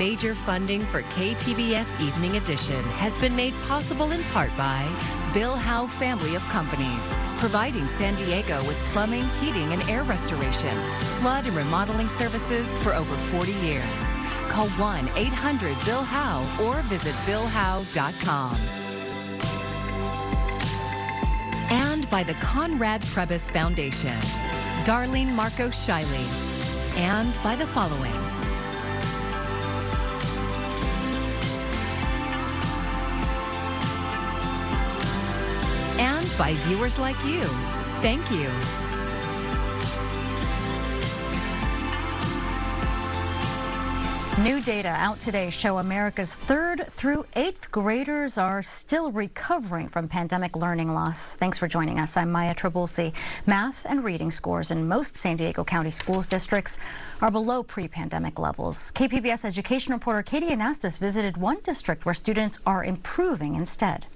Major funding for KPBS Evening Edition has been made possible in part by Bill Howe Family of Companies, providing San Diego with plumbing, heating, and air restoration, flood and remodeling services for over 40 years. Call 1-800-BILL-HOWE or visit billhowe.com. And by the Conrad Prebys Foundation, Darlene Marcos Shiley, and by the following. And by viewers like you. Thank you. New data out today show America's 3rd through 8th graders are still recovering from pandemic learning loss. Thanks for joining us. I'm Maya Trabulsi. Math and reading scores in most San Diego County schools districts are below pre-pandemic levels. KPBS education reporter Katie Anastas visited one district where students are improving instead.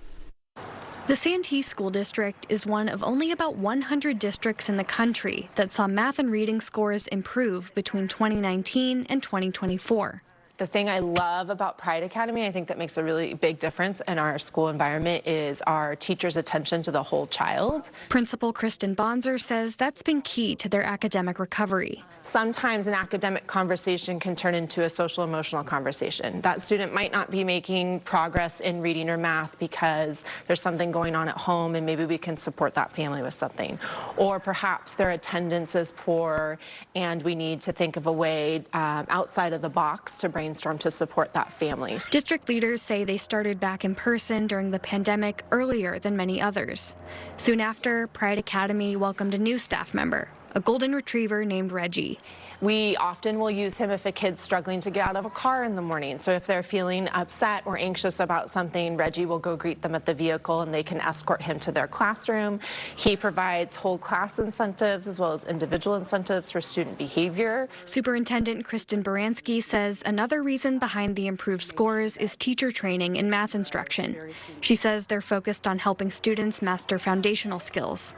The Santee School District is one of only about 100 districts in the country that saw math and reading scores improve between 2019 and 2024. The thing I love about Pride Academy, I think that makes a really big difference in our school environment, is our teachers' attention to the whole child. Principal Kristen Bonser says that's been key to their academic recovery. Sometimes an academic conversation can turn into a social-emotional conversation. That student might not be making progress in reading or math because there's something going on at home and maybe we can support that family with something. Or perhaps their attendance is poor and we need to think of a way outside of the box to brainstorm to support that family. District leaders say they started back in person during the pandemic earlier than many others. Soon after, Pride Academy welcomed a new staff member, a golden retriever named Reggie. We often will use him if a kid's struggling to get out of a car in the morning. So if they're feeling upset or anxious about something, Reggie will go greet them at the vehicle and they can escort him to their classroom. He provides whole class incentives as well as individual incentives for student behavior. Superintendent Kristen Baranski says another reason behind the improved scores is teacher training in math instruction. She says they're focused on helping students master foundational skills.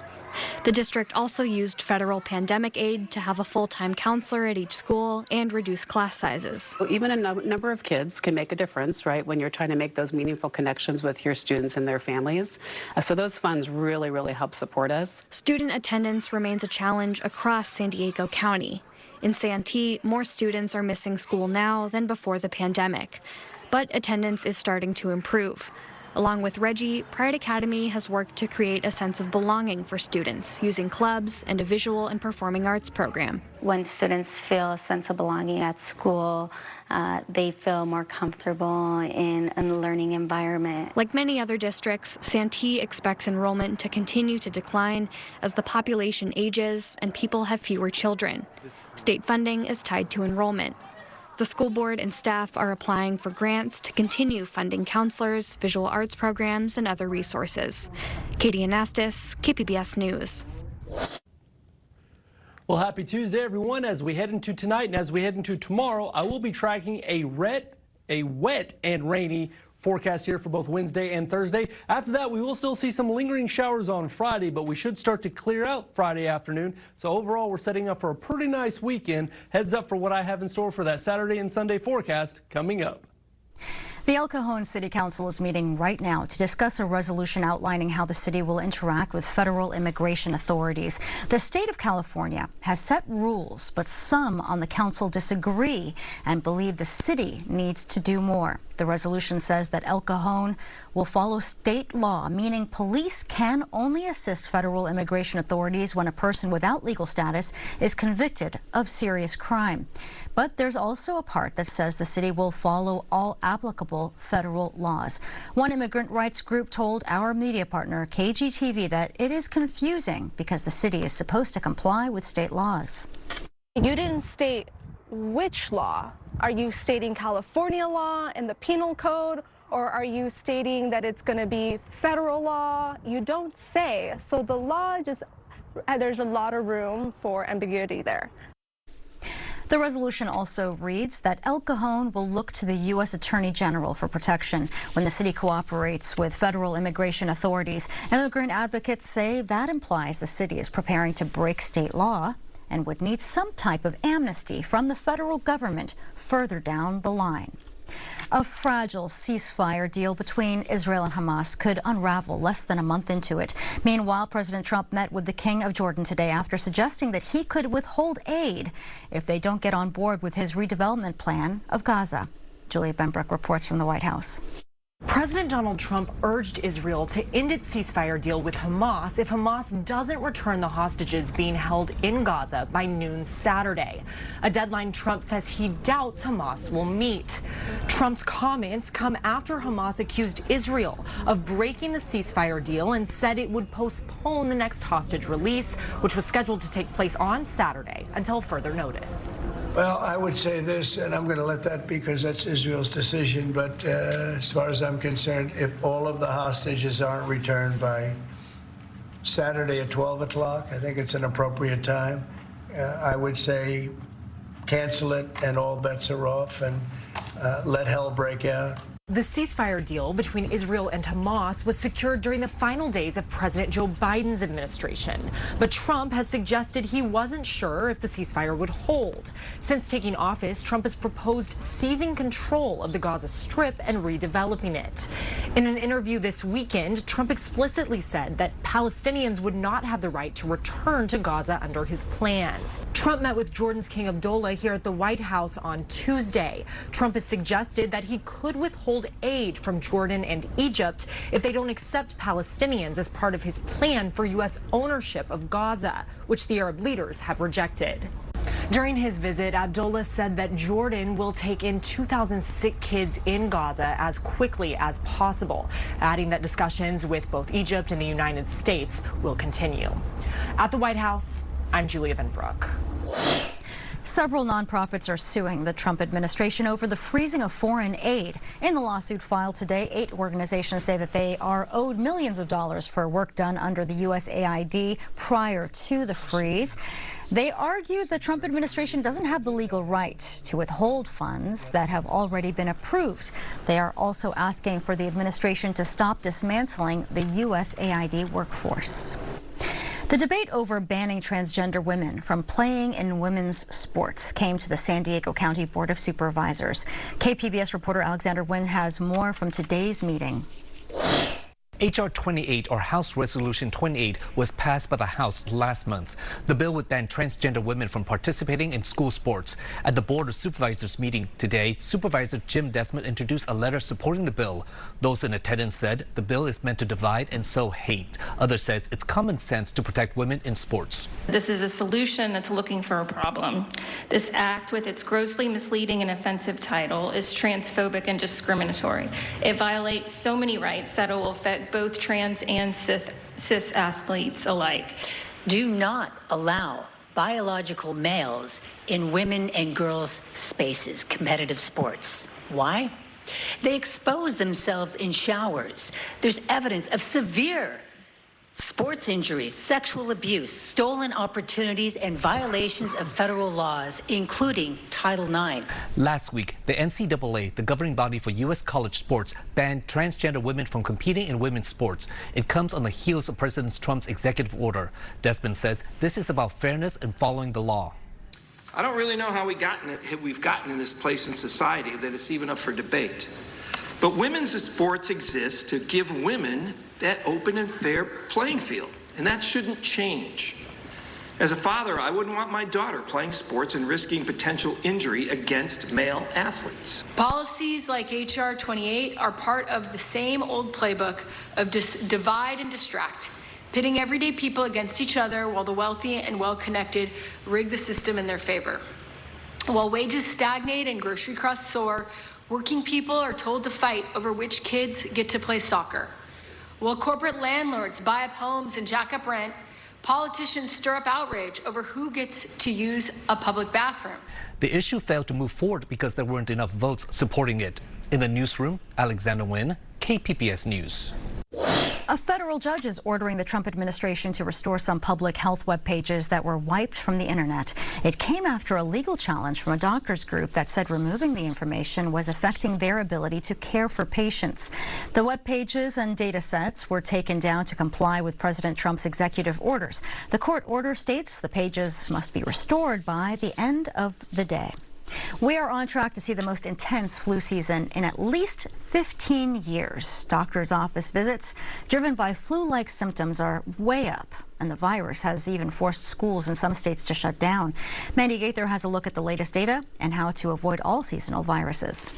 The district also used federal pandemic aid to have a full-time counselor at each school and reduce class sizes. Well, even a number of kids can make a difference, right, when you're trying to make those meaningful connections with your students and their families. So those funds really help support us. Student attendance remains a challenge across San Diego County. In Santee, more students are missing school now than before the pandemic, but attendance is starting to improve. Along with Reggie, Pride Academy has worked to create a sense of belonging for students using clubs and a visual and performing arts program. When students feel a sense of belonging at school, they feel more comfortable in a learning environment. Like many other districts, Santee expects enrollment to continue to decline as the population ages and people have fewer children. State funding is tied to enrollment. The school board and staff are applying for grants to continue funding counselors, visual arts programs, and other resources. Katie Anastas, KPBS News. Well, happy Tuesday, everyone. As we head into tonight and as we head into tomorrow, I will be tracking a wet and rainy forecast here for both Wednesday and Thursday. After that, we will still see some lingering showers on Friday, but we should start to clear out Friday afternoon. So overall, we're setting up for a pretty nice weekend. Heads up for what I have in store for that Saturday and Sunday forecast coming up. The El Cajon City Council is meeting right now to discuss a resolution outlining how the city will interact with federal immigration authorities. The state of California has set rules, but some on the council disagree and believe the city needs to do more. The resolution says that El Cajon will follow state law, meaning police can only assist federal immigration authorities when a person without legal status is convicted of serious crime. But there's also a part that says the city will follow all applicable federal laws. One immigrant rights group told our media partner, KGTV, that it is confusing because the city is supposed to comply with state laws. You didn't state which law. Are you stating California law and the penal code, or are you stating that it's going to be federal law? You don't say. So the law there's a lot of room for ambiguity there. The resolution also reads that El Cajon will look to the U.S. Attorney General for protection when the city cooperates with federal immigration authorities. Immigrant advocates say that implies the city is preparing to break state law and would need some type of amnesty from the federal government further down the line. A fragile ceasefire deal between Israel and Hamas could unravel less than a month into it. Meanwhile, President Trump met with the King of Jordan today after suggesting that he could withhold aid if they don't get on board with his redevelopment plan of Gaza. Julia Benbrook reports from the White House. President Donald Trump urged Israel to end its ceasefire deal with Hamas if Hamas doesn't return the hostages being held in Gaza by noon Saturday, a deadline Trump says he doubts Hamas will meet. Trump's comments come after Hamas accused Israel of breaking the ceasefire deal and said it would postpone the next hostage release, which was scheduled to take place on Saturday, until further notice. Well, I would say this, and I'm going to let that because that's Israel's decision, but as far as I'm concerned, if all of the hostages aren't returned by Saturday at 12 o'clock, I think it's an appropriate time. I would say cancel it and all bets are off and let hell break out. The ceasefire deal between Israel and Hamas was secured during the final days of President Joe Biden's administration. But Trump has suggested he wasn't sure if the ceasefire would hold. Since taking office, Trump has proposed seizing control of the Gaza Strip and redeveloping it. In an interview this weekend, Trump explicitly said that Palestinians would not have the right to return to Gaza under his plan. Trump met with Jordan's King Abdullah here at the White House on Tuesday. Trump has suggested that he could withhold aid from Jordan and Egypt if they don't accept Palestinians as part of his plan for U.S. ownership of Gaza, which the Arab leaders have rejected. During his visit, Abdullah said that Jordan will take in 2,000 sick kids in Gaza as quickly as possible, adding that discussions with both Egypt and the United States will continue. At the White House, I'm Julia Benbrook. Several nonprofits are suing the Trump administration over the freezing of foreign aid. In the lawsuit filed today, 8 organizations say that they are owed millions of dollars for work done under the USAID prior to the freeze. They argue the Trump administration doesn't have the legal right to withhold funds that have already been approved. They are also asking for the administration to stop dismantling the USAID workforce. The debate over banning transgender women from playing in women's sports came to the San Diego County Board of Supervisors. KPBS reporter Alexander Nguyen has more from today's meeting. H.R. 28, or House Resolution 28, was passed by the House last month. The bill would ban transgender women from participating in school sports. At the Board of Supervisors meeting today, Supervisor Jim Desmond introduced a letter supporting the bill. Those in attendance said the bill is meant to divide and sow hate. Others says it's common sense to protect women in sports. This is a solution that's looking for a problem. This act, with its grossly misleading and offensive title, is transphobic and discriminatory. It violates so many rights that it will affect both trans and cis athletes alike. Do not allow biological males in women and girls' spaces, competitive sports. Why? They expose themselves in showers. There's evidence of severe sports injuries, sexual abuse, stolen opportunities, and violations of federal laws, including Title IX. Last week, the NCAA, the governing body for U.S. college sports, banned transgender women from competing in women's sports. It comes on the heels of President Trump's executive order. Desmond says this is about fairness and following the law. I don't really know how we've gotten in this place in society that it's even up for debate. But women's sports exist to give women that open and fair playing field, and that shouldn't change. As a father, I wouldn't want my daughter playing sports and risking potential injury against male athletes. Policies like H.R. 28 are part of the same old playbook of divide and distract, pitting everyday people against each other while the wealthy and well-connected rig the system in their favor. While wages stagnate and grocery costs soar, working people are told to fight over which kids get to play soccer. While corporate landlords buy up homes and jack up rent, politicians stir up outrage over who gets to use a public bathroom. The issue failed to move forward because there weren't enough votes supporting it. In the newsroom, Alexander Nguyen, KPBS News. A federal judge is ordering the Trump administration to restore some public health web pages that were wiped from the internet. It came after a legal challenge from a doctors group that said removing the information was affecting their ability to care for patients. The web pages and data sets were taken down to comply with President Trump's executive orders. The court order states the pages must be restored by the end of the day. We are on track to see the most intense flu season in at least 15 years. Doctors' office visits driven by flu-like symptoms are way up, and the virus has even forced schools in some states to shut down. Mandy Gaither has a look at the latest data and how to avoid all seasonal viruses.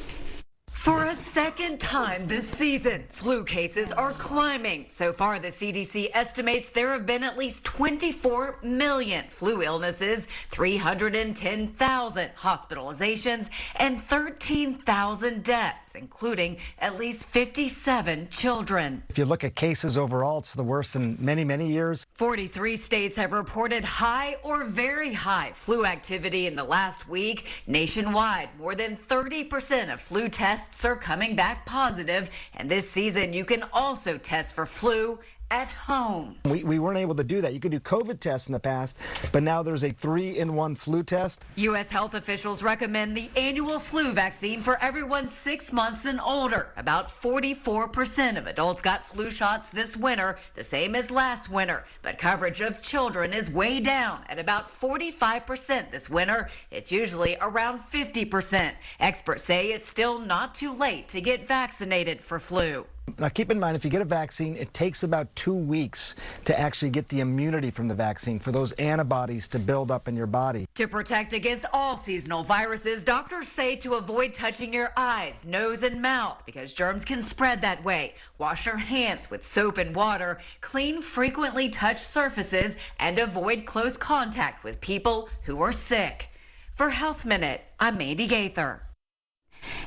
For a second time this season, flu cases are climbing. So far, the CDC estimates there have been at least 24 million flu illnesses, 310,000 hospitalizations, and 13,000 deaths, including at least 57 children. If you look at cases overall, it's the worst in many, many years. 43 states have reported high or very high flu activity in the last week. Nationwide, more than 30% of flu tests are coming back positive, and this season you can also test for flu at home. We weren't able to do that. You could do COVID tests in the past, but now there's a 3-in-1 flu test. U.S. health officials recommend the annual flu vaccine for everyone 6 months and older. About 44% of adults got flu shots this winter, the same as last winter. But coverage of children is way down at about 45% this winter. It's usually around 50%. Experts say it's still not too late to get vaccinated for flu. Now keep in mind, if you get a vaccine, it takes about 2 weeks to actually get the immunity from the vaccine, for those antibodies to build up in your body. To protect against all seasonal viruses, doctors say to avoid touching your eyes, nose, and mouth because germs can spread that way. Wash your hands with soap and water, clean frequently touched surfaces, and avoid close contact with people who are sick. For Health Minute, I'm Mandy Gaither.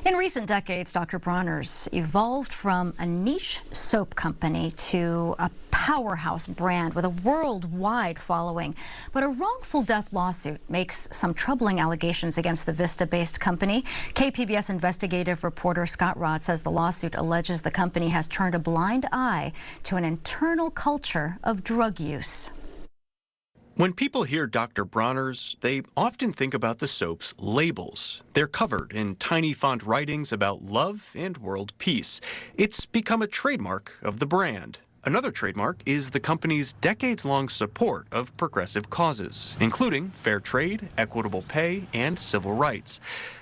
In recent decades, Dr. Bronner's evolved from a niche soap company to a powerhouse brand with a worldwide following. But a wrongful death lawsuit makes some troubling allegations against the Vista-based company. KPBS investigative reporter Scott Rod says the lawsuit alleges the company has turned a blind eye to an internal culture of drug use. When people hear Dr. Bronner's, they often think about the soap's labels. They're covered in tiny font writings about love and world peace. It's become a trademark of the brand. Another trademark is the company's decades-long support of progressive causes, including fair trade, equitable pay, and civil rights.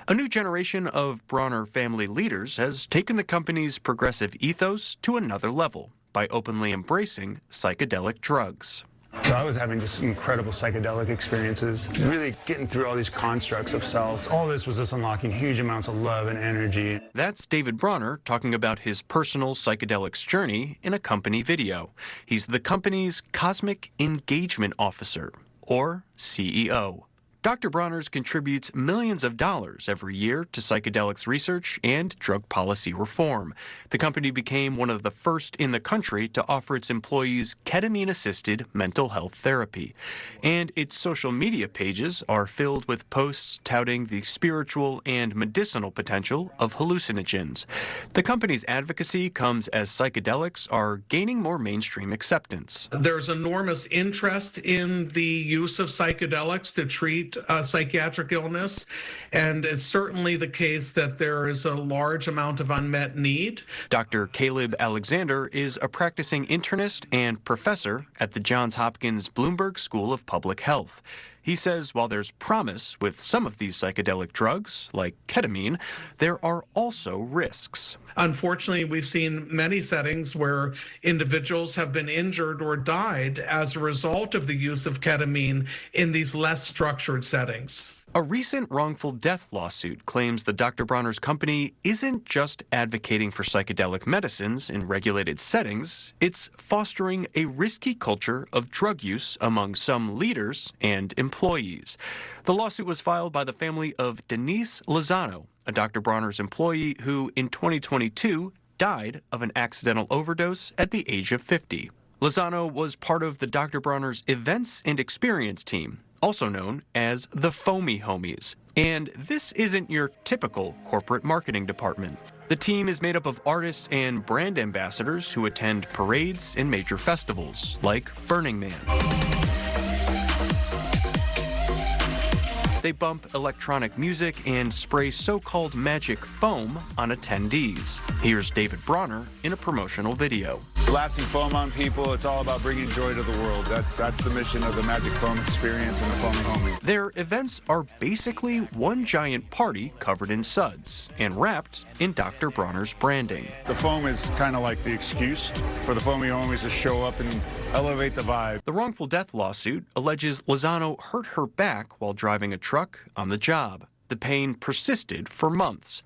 A new generation of Bronner family leaders has taken the company's progressive ethos to another level by openly embracing psychedelic drugs. So I was having just incredible psychedelic experiences, really getting through all these constructs of self. All this was just unlocking huge amounts of love and energy. That's David Bronner talking about his personal psychedelics journey in a company video. He's the company's Cosmic Engagement Officer, or CEO. Dr. Bronner's contributes millions of dollars every year to psychedelics research and drug policy reform. The company became one of the first in the country to offer its employees ketamine-assisted mental health therapy. And its social media pages are filled with posts touting the spiritual and medicinal potential of hallucinogens. The company's advocacy comes as psychedelics are gaining more mainstream acceptance. There's enormous interest in the use of psychedelics to treat psychiatric illness, and it's certainly the case that there is a large amount of unmet need. Dr. Caleb Alexander is a practicing internist and professor at the Johns Hopkins Bloomberg School of Public Health. He says while there's promise with some of these psychedelic drugs, like ketamine, there are also risks. Unfortunately, we've seen many settings where individuals have been injured or died as a result of the use of ketamine in these less structured settings. A recent wrongful death lawsuit claims the Dr. Bronner's company isn't just advocating for psychedelic medicines in regulated settings, it's fostering a risky culture of drug use among some leaders and employees. The lawsuit was filed by the family of Denise Lozano, a Dr. Bronner's employee who, in 2022, died of an accidental overdose at the age of 50. Lozano was part of the Dr. Bronner's events and experience team, also known as the Foamy Homies. And this isn't your typical corporate marketing department. The team is made up of artists and brand ambassadors who attend parades and major festivals, like Burning Man. They bump electronic music and spray so-called magic foam on attendees. Here's David Bronner in a promotional video. Blasting foam on people, it's all about bringing joy to the world. That's the mission of the Magic Foam Experience and the Foamy Homie. Their events are basically one giant party covered in suds and wrapped in Dr. Bronner's branding. The foam is kind of like the excuse for the Foamy Homies to show up and elevate the vibe. The wrongful death lawsuit alleges Lozano hurt her back while driving a truck on the job. The pain persisted for months.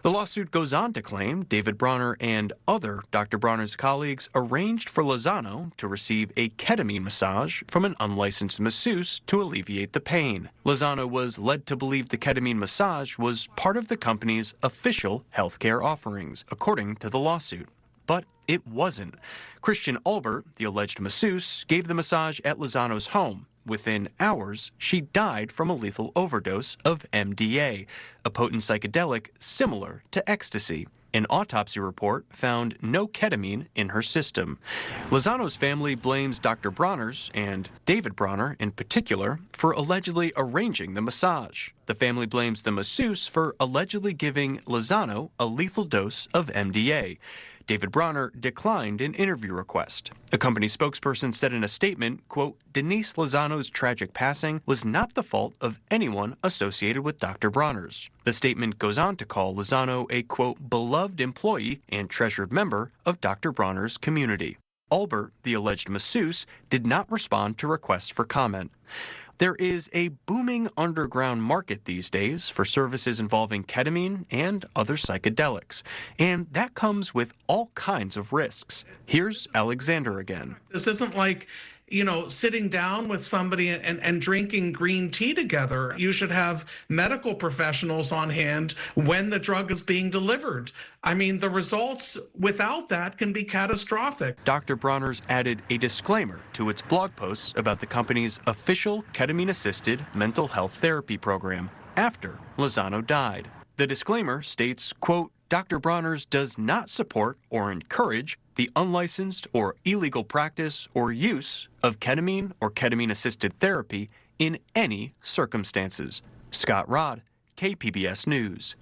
The lawsuit goes on to claim David Bronner and other Dr. Bronner's colleagues arranged for Lozano to receive a ketamine massage from an unlicensed masseuse to alleviate the pain. Lozano was led to believe the ketamine massage was part of the company's official healthcare offerings, according to the lawsuit. But it wasn't. Christian Albert, the alleged masseuse, gave the massage at Lozano's home. Within hours, she died from a lethal overdose of MDA, a potent psychedelic similar to ecstasy. An autopsy report found no ketamine in her system. Lozano's family blames Dr. Bronner's, and David Bronner in particular, for allegedly arranging the massage. The family blames the masseuse for allegedly giving Lozano a lethal dose of MDA. David Bronner declined an interview request. A company spokesperson said in a statement, quote, Denise Lozano's tragic passing was not the fault of anyone associated with Dr. Bronner's. The statement goes on to call Lozano a, quote, beloved employee and treasured member of Dr. Bronner's community. Albert, the alleged masseuse, did not respond to requests for comment. There is a booming underground market these days for services involving ketamine and other psychedelics, and that comes with all kinds of risks. Here's Alexander again. This isn't like, sitting down with somebody and drinking green tea together. You should have medical professionals on hand when the drug is being delivered. I mean, the results without that can be catastrophic. Dr. Bronner's added a disclaimer to its blog posts about the company's official ketamine-assisted mental health therapy program after Lozano died. The disclaimer states, quote, Dr. Bronner's does not support or encourage the unlicensed or illegal practice or use of ketamine or ketamine-assisted therapy in any circumstances. Scott Rodd, KPBS News.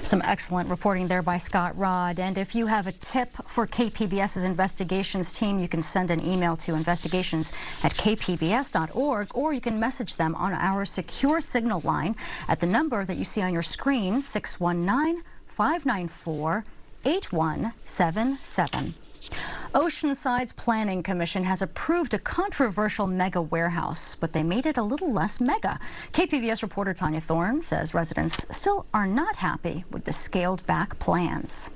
Some excellent reporting there by Scott Rodd. And if you have a tip for KPBS's investigations team, you can send an email to investigations@kpbs.org, or you can message them on our secure signal line at the number that you see on your screen, 619-594-8177. Oceanside's Planning Commission has approved a controversial mega warehouse, but they made it a little less mega. KPBS reporter Tanya Thorne says residents still are not happy with the scaled-back plans.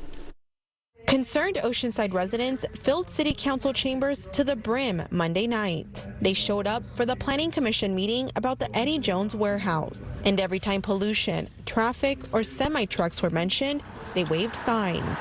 Concerned Oceanside residents filled City Council chambers to the brim Monday night. They showed up for the Planning Commission meeting about the Eddie Jones warehouse. And every time pollution, traffic, or semi-trucks were mentioned, they waved signs.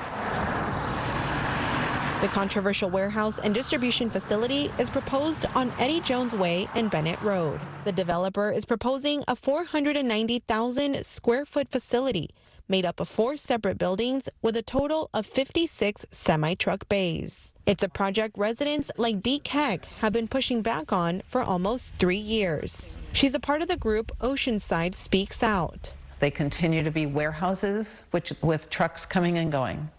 The controversial warehouse and distribution facility is proposed on Eddie Jones Way and Bennett Road. The developer is proposing a 490,000 square foot facility made up of 4 separate buildings with a total of 56 semi-truck bays. It's a project residents like Dee Keck have been pushing back on for almost 3 years. She's a part of the group Oceanside Speaks Out. They continue to be warehouses with trucks coming and going.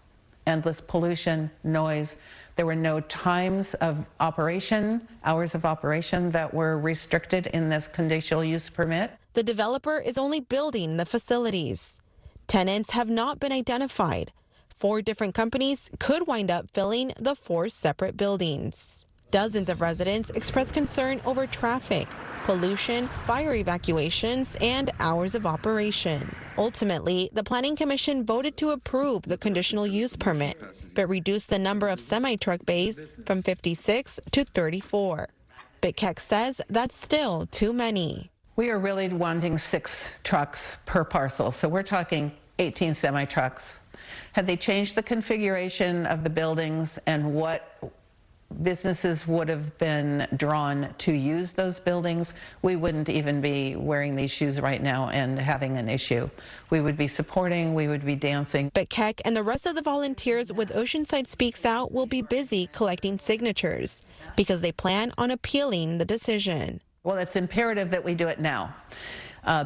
Endless pollution, noise. There were no times of operation, hours of operation that were restricted in this conditional use permit. The developer is only building the facilities. Tenants have not been identified. 4 different companies could wind up filling the 4 separate buildings. Dozens of residents expressed concern over traffic, pollution, fire evacuations, and hours of operation. Ultimately, the Planning Commission voted to approve the conditional use permit, but reduced the number of semi-truck bays from 56 to 34. But Keck says that's still too many. We are really wanting 6 trucks per parcel, so we're talking 18 semi-trucks. Had they changed the configuration of the buildings and what businesses would have been drawn to use those buildings, we wouldn't even be wearing these shoes right now and having an issue. We would be supporting, we would be dancing. But Keck and the rest of the volunteers with Oceanside Speaks Out will be busy collecting signatures because they plan on appealing the decision. Well, it's imperative that we do it now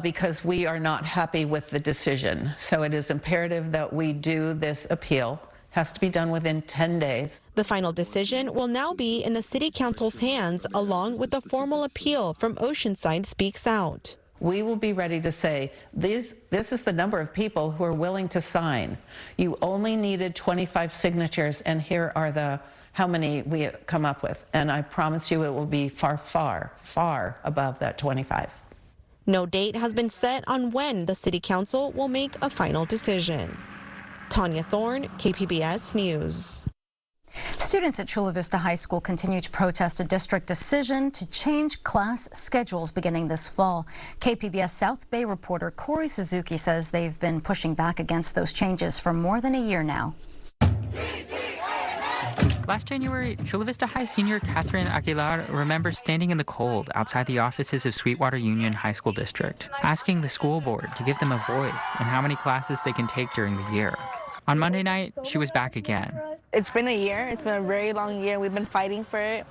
because we are not happy with the decision. So it is imperative that we do this appeal. Has to be done within 10 days. The final decision will now be in the City Council's hands, along with a formal appeal from Oceanside Speaks Out. We will be ready to say, this is the number of people who are willing to sign. You only needed 25 signatures, and here are how many we come up with. And I promise you it will be far, far, far above that 25. No date has been set on when the City Council will make a final decision. Tanya Thorne, KPBS News. Students at Chula Vista High School continue to protest a district decision to change class schedules beginning this fall. KPBS South Bay reporter Corey Suzuki says they've been pushing back against those changes for more than a year now. Last January, Chula Vista High senior Catherine Aguilar remembers standing in the cold outside the offices of Sweetwater Union High School District, asking the school board to give them a voice in how many classes they can take during the year. On Monday night, she was back again. It's been a year. It's been a very long year. We've been fighting for it,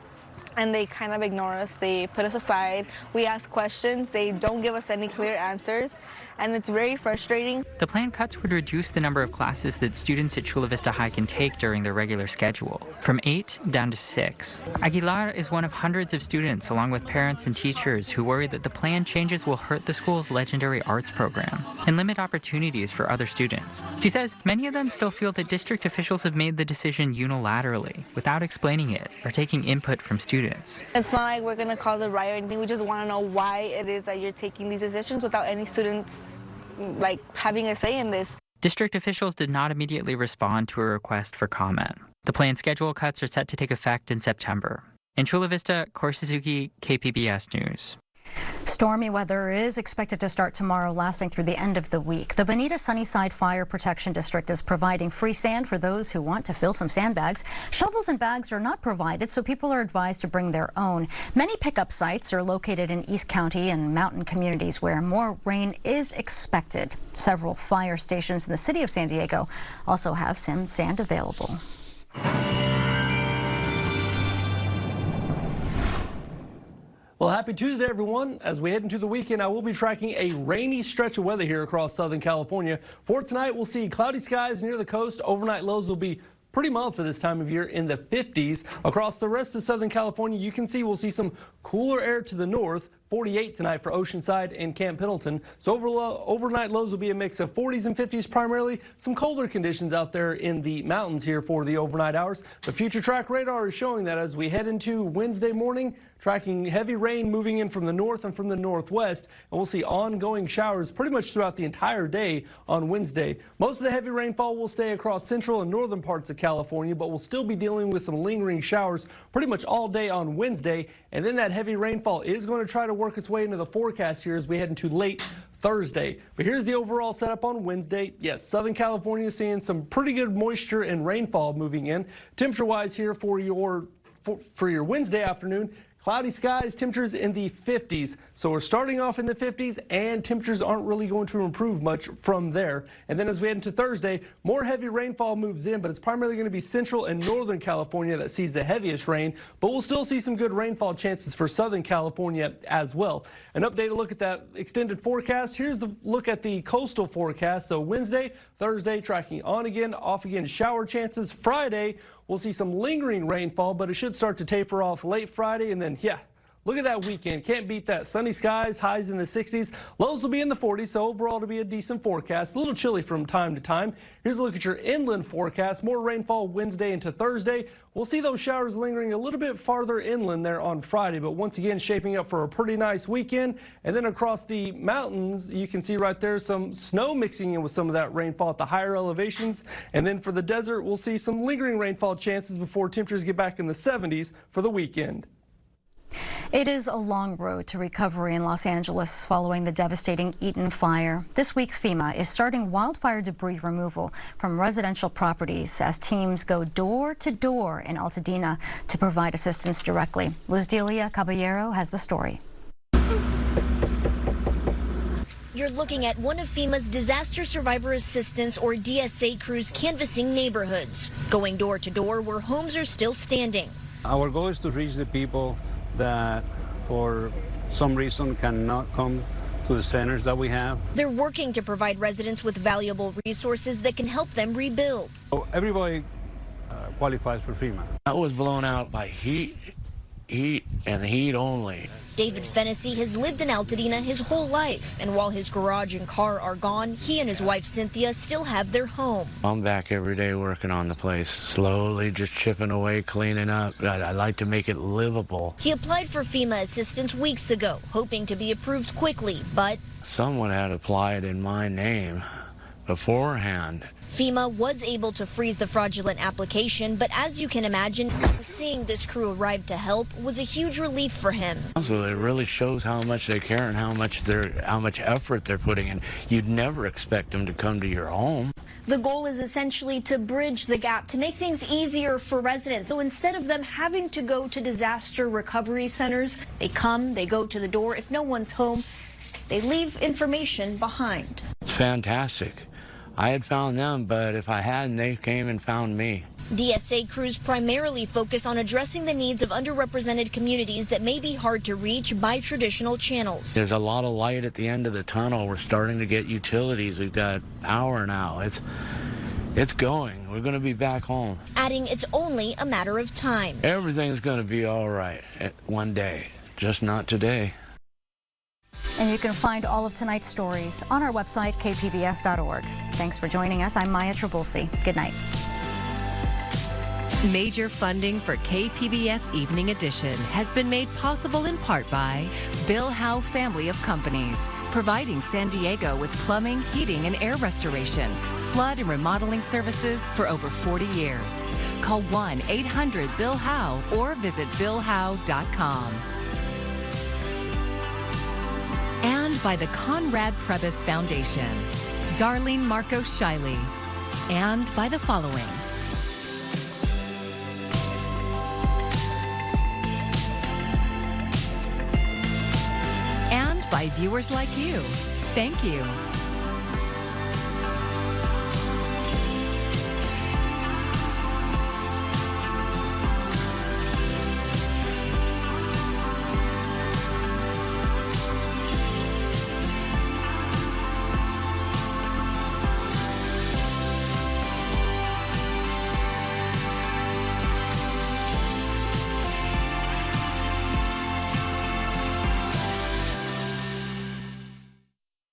and they kind of ignore us. They put us aside. We ask questions. They don't give us any clear answers, and it's very frustrating. The planned cuts would reduce the number of classes that students at Chula Vista High can take during their regular schedule, from 8 down to 6. Aguilar is one of hundreds of students, along with parents and teachers, who worry that the planned changes will hurt the school's legendary arts program and limit opportunities for other students. She says many of them still feel that district officials have made the decision unilaterally, without explaining it or taking input from students. It's not like we're going to cause a riot or anything. We just want to know why it is that you're taking these decisions without any students having a say in this. District officials did not immediately respond to a request for comment. The planned schedule cuts are set to take effect in September. In Chula Vista, Corey Suzuki, KPBS News. Stormy weather is expected to start tomorrow, lasting through the end of the week. The Bonita Sunnyside Fire Protection District is providing free sand for those who want to fill some sandbags. Shovels and bags are not provided, so people are advised to bring their own. Many pickup sites are located in East County and mountain communities where more rain is expected. Several fire stations in the city of San Diego also have some sand available. Well, happy Tuesday, everyone. As we head into the weekend, I will be tracking a rainy stretch of weather here across Southern California. For tonight, we'll see cloudy skies near the coast. Overnight lows will be pretty mild for this time of year in the 50s. Across the rest of Southern California, you can see we'll see some cooler air to the north. 48 tonight for Oceanside and Camp Pendleton. So overnight lows will be a mix of 40s and 50s primarily. Some colder conditions out there in the mountains here for the overnight hours. The future track radar is showing that as we head into Wednesday morning, tracking heavy rain moving in from the north and from the northwest, and we'll see ongoing showers pretty much throughout the entire day on Wednesday. Most of the heavy rainfall will stay across central and northern parts of California, but we'll still be dealing with some lingering showers pretty much all day on Wednesday, and then that heavy rainfall is going to try to work its way into the forecast here as we head into late Thursday. But here's the overall setup on Wednesday. Yes, Southern California is seeing some pretty good moisture and rainfall moving in. Temperature-wise here for your Wednesday afternoon, cloudy skies, temperatures in the 50s. So we're starting off in the 50s, and temperatures aren't really going to improve much from there. And then as we head into Thursday, more heavy rainfall moves in, but it's primarily going to be central and northern California that sees the heaviest rain. But we'll still see some good rainfall chances for Southern California as well. An updated look at that extended forecast. Here's the look at the coastal forecast. So Wednesday, Thursday, tracking on again, off again, shower chances. Friday, we'll see some lingering rainfall, but it should start to taper off late Friday, and then, yeah, look at that weekend. Can't beat that. Sunny skies, highs in the 60s. Lows will be in the 40s, so overall to be a decent forecast. A little chilly from time to time. Here's a look at your inland forecast. More rainfall Wednesday into Thursday. We'll see those showers lingering a little bit farther inland there on Friday, but once again shaping up for a pretty nice weekend. And then across the mountains, you can see right there some snow mixing in with some of that rainfall at the higher elevations. And then for the desert, we'll see some lingering rainfall chances before temperatures get back in the 70s for the weekend. It is a long road to recovery in Los Angeles following the devastating Eaton fire. This week, FEMA is starting wildfire debris removal from residential properties as teams go door to door in Altadena to provide assistance directly. Luz Delia Caballero has the story. You're looking at one of FEMA's Disaster Survivor Assistance, or DSA, crews canvassing neighborhoods, going door to door where homes are still standing. Our goal is to reach the people that for some reason cannot come to the centers that we have. They're working to provide residents with valuable resources that can help them rebuild. So everybody qualifies for FEMA. I was blown out by heat and heat only. David Fennessy has lived in Altadena his whole life, and while his garage and car are gone, he and his wife Cynthia still have their home. I'm back every day working on the place, slowly just chipping away, cleaning up. I like to make it livable. He applied for FEMA assistance weeks ago, hoping to be approved quickly, but someone had applied in my name beforehand. FEMA was able to freeze the fraudulent application, but as you can imagine, seeing this crew arrive to help was a huge relief for him. So it really shows how much they care and how much effort they're putting in. You'd never expect them to come to your home. The goal is essentially to bridge the gap, to make things easier for residents. So instead of them having to go to disaster recovery centers, they come, they go to the door. If no one's home, they leave information behind. It's fantastic. I had found them, but if I hadn't, they came and found me. DSA crews primarily focus on addressing the needs of underrepresented communities that may be hard to reach by traditional channels. There's a lot of light at the end of the tunnel. We're starting to get utilities. We've got power now. It's going. We're going to be back home. Adding it's only a matter of time. Everything's going to be all right one day, just not today. And you can find all of tonight's stories on our website, kpbs.org. Thanks for joining us. I'm Maya Trabulsi. Good night. Major funding for KPBS Evening Edition has been made possible in part by Bill Howe Family of Companies, providing San Diego with plumbing, heating, and air restoration, flood and remodeling services for over 40 years. Call 1-800-BILL-HOWE or visit billhowe.com. And by the Conrad Prebys Foundation, Darlene Marcos Shiley, and by the following. And by viewers like you. Thank you.